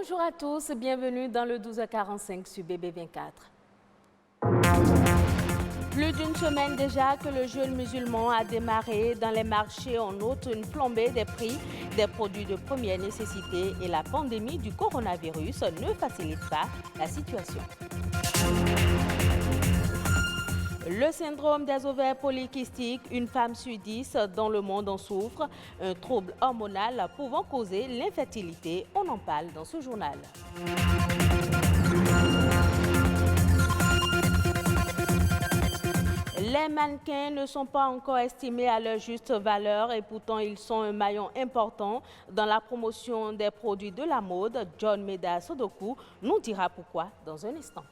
Bonjour à tous, bienvenue dans le 12h45 sur BB24. Plus d'une semaine déjà que le jeûne musulman a démarré dans les marchés. On note une flambée des prix des produits de première nécessité et la pandémie du coronavirus ne facilite pas la situation. Le syndrome des ovaires polykystiques, une femme sur 10 dans le monde en souffre. Un trouble hormonal pouvant causer l'infertilité. On en parle dans ce journal. Les mannequins ne sont pas encore estimés à leur juste valeur et pourtant ils sont un maillon important dans la promotion des produits de la mode. John Meda Sodoku nous dira pourquoi dans un instant.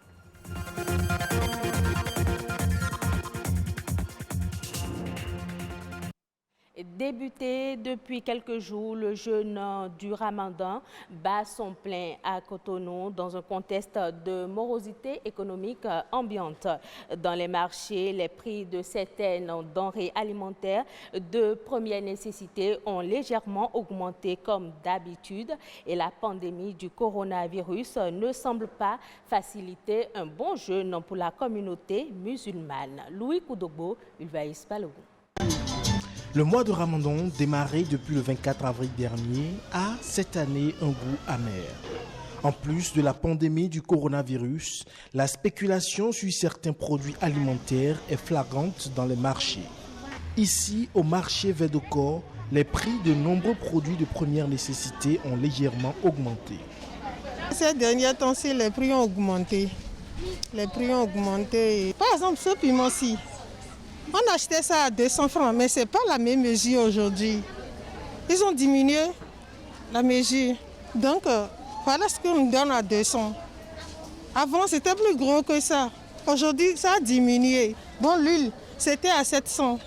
Débuté depuis quelques jours, le jeûne du Ramadan bat son plein à Cotonou dans un contexte de morosité économique ambiante. Dans les marchés, les prix de certaines denrées alimentaires de première nécessité ont légèrement augmenté comme d'habitude et la pandémie du coronavirus ne semble pas faciliter un bon jeûne pour la communauté musulmane. Louis Koudogbo, Ulvaïs Balogun. Le mois de Ramadan, démarré depuis le 24 avril dernier, a cette année un goût amer. En plus de la pandémie du coronavirus, la spéculation sur certains produits alimentaires est flagrante dans les marchés. Ici, au marché Védocor, les prix de nombreux produits de première nécessité ont légèrement augmenté. Ces derniers temps-ci, les prix ont augmenté. Les prix ont augmenté. Par exemple, ce piment-ci. On achetait ça à 200 francs, mais ce n'est pas la même mesure aujourd'hui. Ils ont diminué la mesure. Donc, voilà ce qu'on nous donne à 200. Avant, c'était plus gros que ça. Aujourd'hui, ça a diminué. Bon, l'huile, c'était à 700.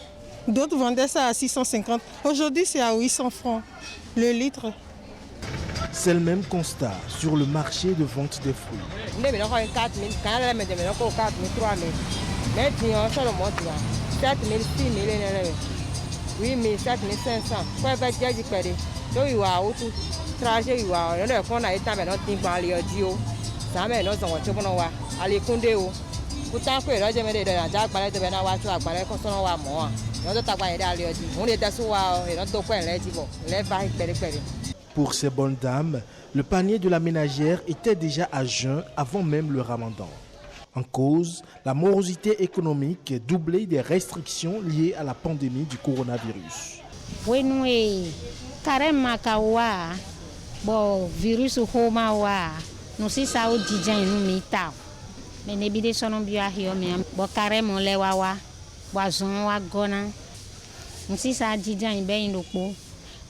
D'autres vendaient ça à 650. Aujourd'hui, c'est à 800 francs le litre. C'est le même constat sur le marché de vente des fruits. 4 000, 4 000, 3 000. Mais sur le mois, 7 000, 6 000, 8 000, 7 500. Quoi va dire du pédé? Donc il va au tout trajet, il va. On a qu'on a été à notre temps à l'audio. Ça met notre son pour nous voir. Allez condéo. Pourtant que là j'ai mis des gens parler de Bena Wachu à parler qu'on s'en va moi. On doit t'avoir à l'audio. On est assis et notre coin là, tu vois. Les barils pédé. Pour ces bonnes dames, le panier de la ménagère était déjà à jeun avant même le Ramadan. En cause, la morosité économique doublée des restrictions liées à la pandémie du coronavirus. Oui, nous, carrément, bon, virus au Homa, nous sommes ça au Dijan, nous mettons. Mais les bidets sont bien à bon, carrément, les wawa, boison, wagona. Nous sommes ça à Dijan, il y a une autre.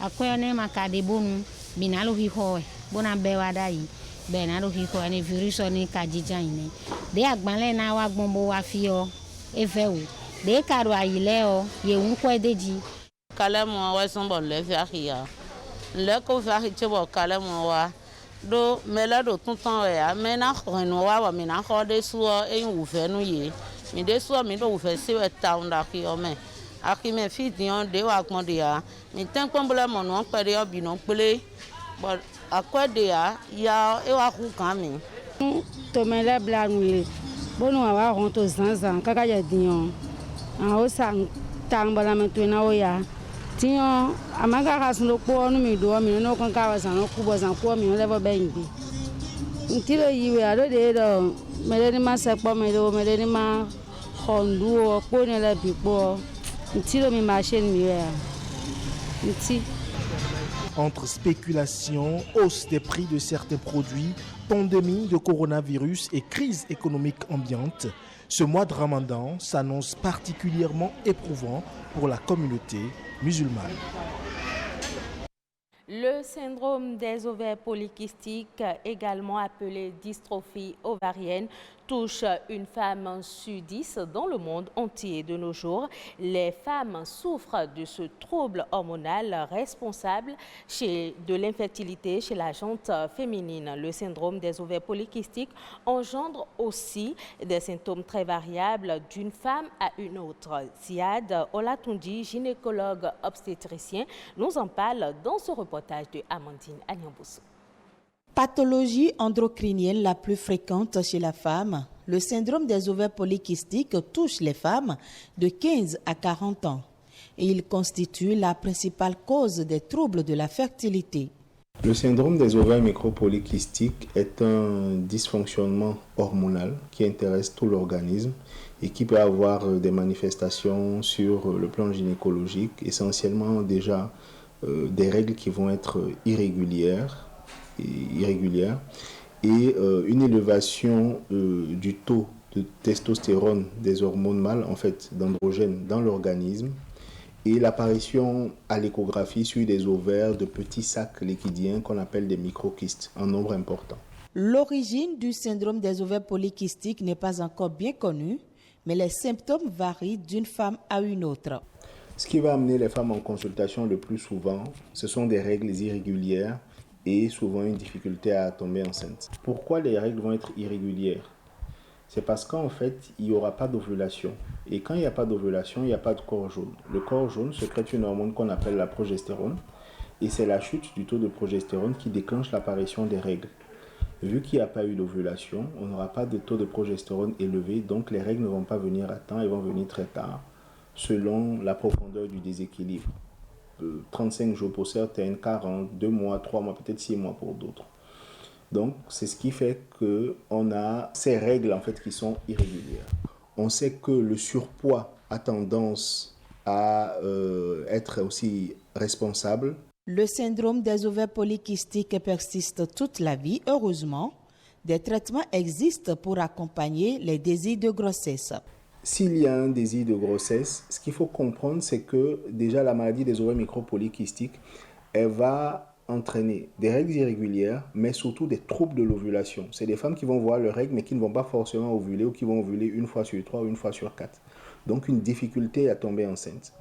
À quoi on est ma cadébon, binalo hiho, bon à bewadaï. Benaro hiko ane virus oni kadija ine de agbanle na wa gbombo wa fi o efewu de karo ayile o ye unko edeji kale mo wa sombo le fiaria le ko fiari chebo kale mo wa do mele do tuntan ya me na khonu wa mi na kho de suo e wu fe nu ye mi de suo mi do wu fe se we town da ki o me aki me fi dion de wa gbon de ya mi ten pomble mo no pere obi no pele but à quoi déjà il y a quand même tomele blanule bonu wa ronto zanzan kaka ya dion en o sang tambala metuna oya tion amaga kasno ko no mi do mi no kon ka wa san ko bo san ko mi level bengi ntilo yiwe ado de do meleni ma se po me do meleni ma khondu o ko ne la bi po ntilo mi machine mi ya nti. Entre spéculation, hausse des prix de certains produits, pandémie de coronavirus et crise économique ambiante, ce mois de Ramadan s'annonce particulièrement éprouvant pour la communauté musulmane. Le syndrome des ovaires polykystiques, également appelé dystrophie ovarienne, touche une femme sur 10 dans le monde entier de nos jours. Les femmes souffrent de ce trouble hormonal responsable de l'infertilité chez la gente féminine. Le syndrome des ovaires polykystiques engendre aussi des symptômes très variables d'une femme à une autre. Ziad Olatundi, gynécologue obstétricien, nous en parle dans ce reportage de Amandine Agnamboussou. Pathologie endocrinienne la plus fréquente chez la femme, le syndrome des ovaires polykystiques touche les femmes de 15 à 40 ans et il constitue la principale cause des troubles de la fertilité. Le syndrome des ovaires micropolykystiques est un dysfonctionnement hormonal qui intéresse tout l'organisme et qui peut avoir des manifestations sur le plan gynécologique, essentiellement déjà des règles qui vont être irrégulières et une élévation du taux de testostérone des hormones mâles, en fait d'androgènes dans l'organisme, et l'apparition à l'échographie sur des ovaires de petits sacs liquidiens qu'on appelle des microkystes en nombre important. L'origine du syndrome des ovaires polykystiques n'est pas encore bien connue, mais les symptômes varient d'une femme à une autre. Ce qui va amener les femmes en consultation le plus souvent, ce sont des règles irrégulières et souvent une difficulté à tomber enceinte. Pourquoi les règles vont être irrégulières? C'est parce qu'en fait, il n'y aura pas d'ovulation. Et quand il n'y a pas d'ovulation, il n'y a pas de corps jaune. Le corps jaune sécrète une hormone qu'on appelle la progestérone. Et c'est la chute du taux de progestérone qui déclenche l'apparition des règles. Vu qu'il n'y a pas eu d'ovulation, on n'aura pas de taux de progestérone élevé. Donc les règles ne vont pas venir à temps, elles vont venir très tard, selon la profondeur du déséquilibre. 35 jours pour certaines, 40, 2 mois, 3 mois, peut-être 6 mois pour d'autres. Donc, c'est ce qui fait qu'on a ces règles en fait qui sont irrégulières. On sait que le surpoids a tendance à être aussi responsable. Le syndrome des ovaires polykystiques persiste toute la vie, heureusement. Des traitements existent pour accompagner les désirs de grossesse. S'il y a un désir de grossesse, ce qu'il faut comprendre, c'est que déjà la maladie des ovaires micropolykystiques, elle va entraîner des règles irrégulières, mais surtout des troubles de l'ovulation. C'est des femmes qui vont voir leurs règles, mais qui ne vont pas forcément ovuler ou qui vont ovuler une fois sur 3 ou une fois sur 4. Donc une difficulté à tomber enceinte.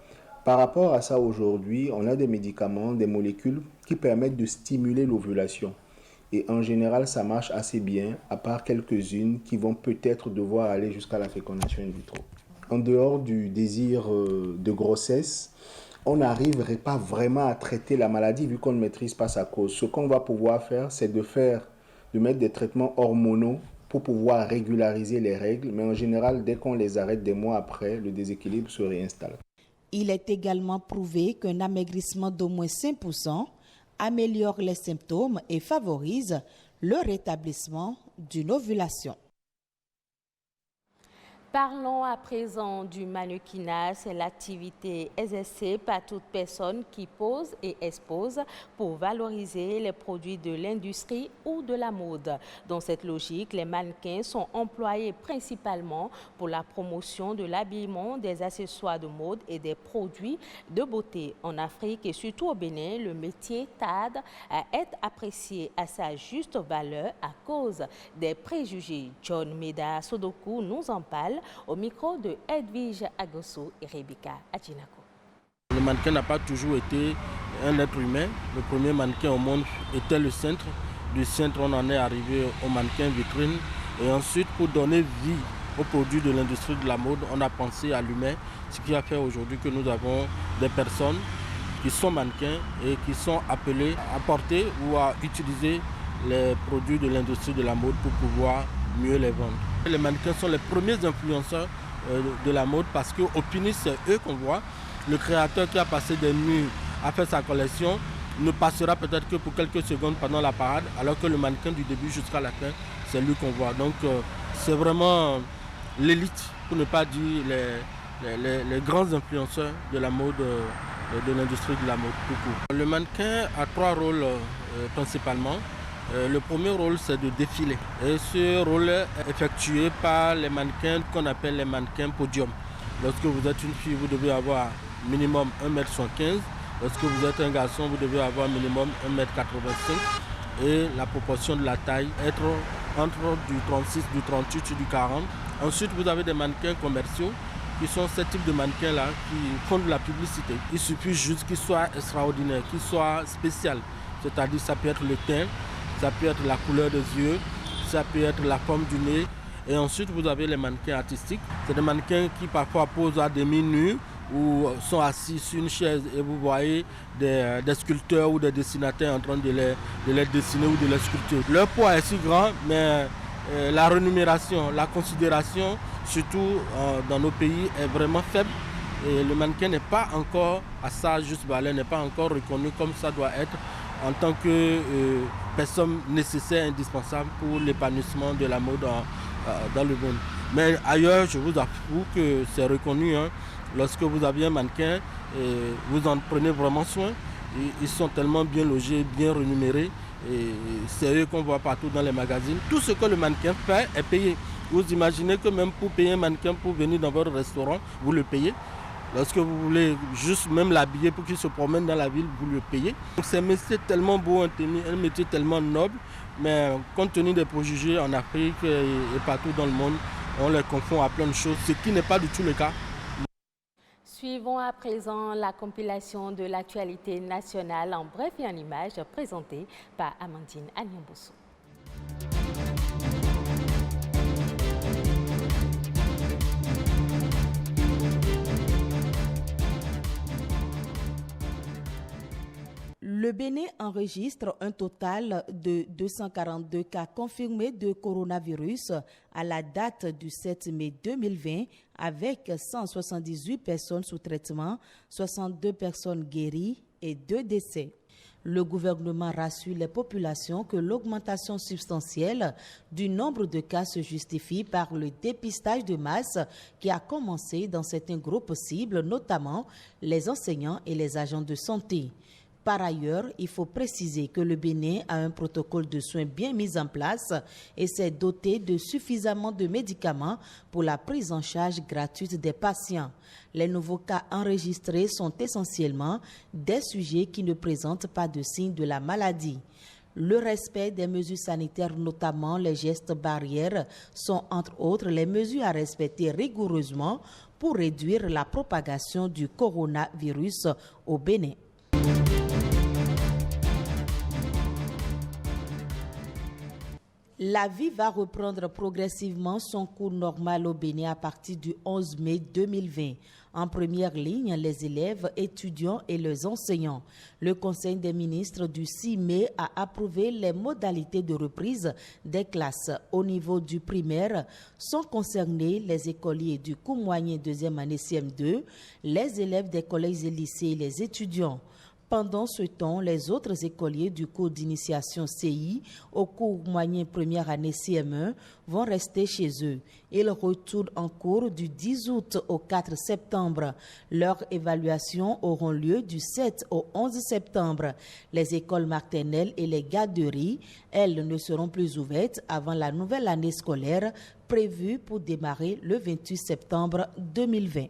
Par rapport à ça, aujourd'hui, on a des médicaments, des molécules qui permettent de stimuler l'ovulation. Et en général, ça marche assez bien, à part quelques-unes qui vont peut-être devoir aller jusqu'à la fécondation in vitro. En dehors du désir de grossesse, on n'arriverait pas vraiment à traiter la maladie vu qu'on ne maîtrise pas sa cause. Ce qu'on va pouvoir faire, c'est de mettre des traitements hormonaux pour pouvoir régulariser les règles. Mais en général, dès qu'on les arrête des mois après, le déséquilibre se réinstalle. Il est également prouvé qu'un amaigrissement d'au moins 5% améliore les symptômes et favorise le rétablissement d'une ovulation. Parlons à présent du mannequinat. C'est l'activité exercée par toute personne qui pose et expose pour valoriser les produits de l'industrie ou de la mode. Dans cette logique, les mannequins sont employés principalement pour la promotion de l'habillement, des accessoires de mode et des produits de beauté. En Afrique et surtout au Bénin, le métier tarde à être apprécié à sa juste valeur à cause des préjugés. John Meda Sodoku nous en parle au micro de Edwige Agosso et Rebecca Adjinako. Le mannequin n'a pas toujours été un être humain. Le premier mannequin au monde était le cintre. Du cintre, on en est arrivé au mannequin vitrine. Et ensuite, pour donner vie aux produits de l'industrie de la mode, on a pensé à l'humain. Ce qui a fait aujourd'hui que nous avons des personnes qui sont mannequins et qui sont appelées à porter ou à utiliser les produits de l'industrie de la mode pour pouvoir mieux les vendre. Les mannequins sont les premiers influenceurs de la mode parce qu'au finish, c'est eux qu'on voit. Le créateur qui a passé des nuits à faire sa collection ne passera peut-être que pour quelques secondes pendant la parade, alors que le mannequin du début jusqu'à la fin, c'est lui qu'on voit. Donc c'est vraiment l'élite, pour ne pas dire les grands influenceurs de la mode, de l'industrie de la mode. Le mannequin a 3 rôles principalement. Le premier rôle, c'est de défiler. Et ce rôle est effectué par les mannequins qu'on appelle les mannequins podium. Lorsque vous êtes une fille, vous devez avoir minimum 1m75. Lorsque vous êtes un garçon, vous devez avoir minimum 1m85. Et la proportion de la taille être entre du 36, du 38 et du 40. Ensuite, vous avez des mannequins commerciaux qui sont ce type de mannequins-là qui font de la publicité. Il suffit juste qu'ils soient extraordinaires, qu'ils soient spéciaux. C'est-à-dire ça peut être le teint, ça peut être la couleur des yeux, ça peut être la forme du nez. Et ensuite, vous avez les mannequins artistiques. C'est des mannequins qui parfois posent à demi-nus où sont assis sur une chaise et vous voyez des sculpteurs ou des dessinateurs en train de les dessiner ou de les sculpter. Leur poids est si grand, mais la rémunération, la considération, surtout dans nos pays, est vraiment faible. Et le mannequin n'est pas encore, à sa juste valeur, n'est pas encore reconnu comme ça doit être en tant que personne nécessaire, indispensable pour l'épanouissement de la mode dans le monde. Mais ailleurs, je vous avoue que c'est reconnu. Hein. Lorsque vous avez un mannequin, vous en prenez vraiment soin. Ils sont tellement bien logés, bien rémunérés. Et c'est eux qu'on voit partout dans les magazines. Tout ce que le mannequin fait est payé. Vous imaginez que même pour payer un mannequin pour venir dans votre restaurant, vous le payez. Lorsque vous voulez juste même l'habiller pour qu'il se promène dans la ville, vous le payez. C'est un métier tellement beau, un métier tellement noble, mais compte tenu des préjugés en Afrique et partout dans le monde, on les confond à plein de choses, ce qui n'est pas du tout le cas. Suivons à présent la compilation de l'actualité nationale en bref et en images présentée par Amandine Agnambousou. Le Bénin enregistre un total de 242 cas confirmés de coronavirus à la date du 7 mai 2020 avec 178 personnes sous traitement, 62 personnes guéries et 2 décès. Le gouvernement rassure les populations que l'augmentation substantielle du nombre de cas se justifie par le dépistage de masse qui a commencé dans certains groupes cibles, notamment les enseignants et les agents de santé. Par ailleurs, il faut préciser que le Bénin a un protocole de soins bien mis en place et s'est doté de suffisamment de médicaments pour la prise en charge gratuite des patients. Les nouveaux cas enregistrés sont essentiellement des sujets qui ne présentent pas de signes de la maladie. Le respect des mesures sanitaires, notamment les gestes barrières, sont entre autres les mesures à respecter rigoureusement pour réduire la propagation du coronavirus au Bénin. La vie va reprendre progressivement son cours normal au Bénin à partir du 11 mai 2020. En première ligne, les élèves, étudiants et les enseignants. Le Conseil des ministres du 6 mai a approuvé les modalités de reprise des classes. Au niveau du primaire, sont concernés les écoliers du cours moyen deuxième année CM2, les élèves des collèges et lycées et les étudiants. Pendant ce temps, les autres écoliers du cours d'initiation CI au cours moyen première année CM1 vont rester chez eux. Ils retournent en cours du 10 août au 4 septembre. Leurs évaluations auront lieu du 7 au 11 septembre. Les écoles maternelles et les garderies, elles, ne seront plus ouvertes avant la nouvelle année scolaire prévue pour démarrer le 28 septembre 2020.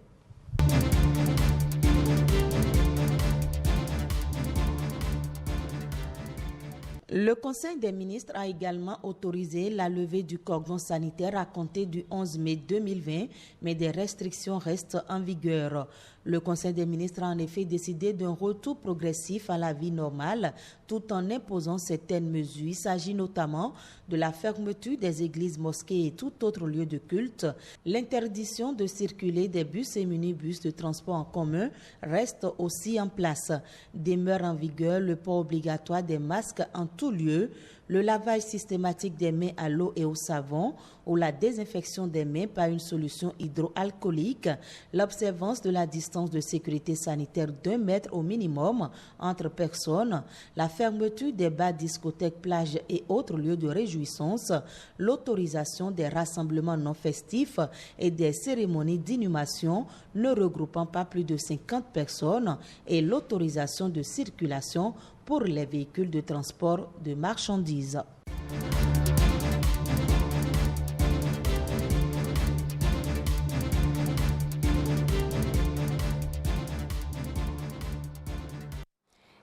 Le Conseil des ministres a également autorisé la levée du cordon sanitaire à compter du 11 mai 2020, mais des restrictions restent en vigueur. Le Conseil des ministres a en effet décidé d'un retour progressif à la vie normale tout en imposant certaines mesures. Il s'agit notamment de la fermeture des églises, mosquées et tout autre lieu de culte. L'interdiction de circuler des bus et minibus de transport en commun reste aussi en place. Demeure en vigueur le port obligatoire des masques en tout lieu, le lavage systématique des mains à l'eau et au savon ou la désinfection des mains par une solution hydroalcoolique, l'observance de la distance de sécurité sanitaire d'1 mètre au minimum entre personnes, la fermeture des bars, discothèques, plages et autres lieux de réjouissance, l'autorisation des rassemblements non festifs et des cérémonies d'inhumation ne regroupant pas plus de 50 personnes et l'autorisation de circulation pour les véhicules de transport de marchandises.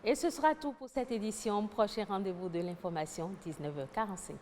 Et ce sera tout pour cette édition. Prochain rendez-vous de l'information, 19h45.